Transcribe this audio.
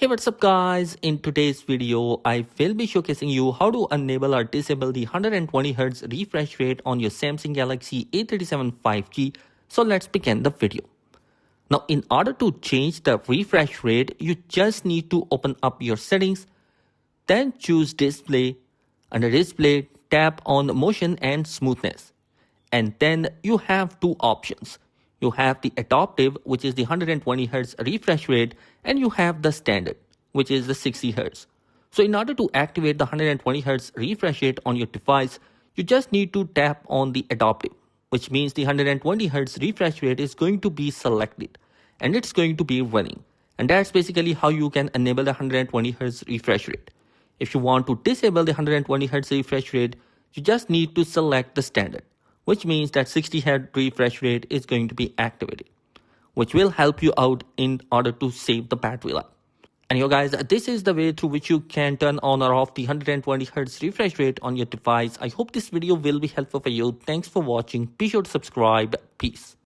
Hey, what's up guys? In today's video, I will be showcasing you how to enable or disable the 120Hz refresh rate on your Samsung Galaxy A37 5G. So let's begin the video. Now, in order to change the refresh rate, you just need to open up your settings, then choose display. Under display, tap on motion and smoothness. And then you have two options. You have the adaptive, which is the 120Hz refresh rate, and you have the standard, which is the 60Hz. So in order to activate the 120Hz refresh rate on your device, you just need to tap on the adaptive, which means the 120Hz refresh rate is going to be selected and it's going to be running. And that's basically how you can enable the 120Hz refresh rate. If you want to disable the 120Hz refresh rate, you just need to select the standard, which means that 60Hz refresh rate is going to be activated, which will help you out in order to save the battery life. And you guys, this is the way through which you can turn on or off the 120Hz refresh rate on your device. I hope this video will be helpful for you. Thanks for watching. Be sure to subscribe. Peace.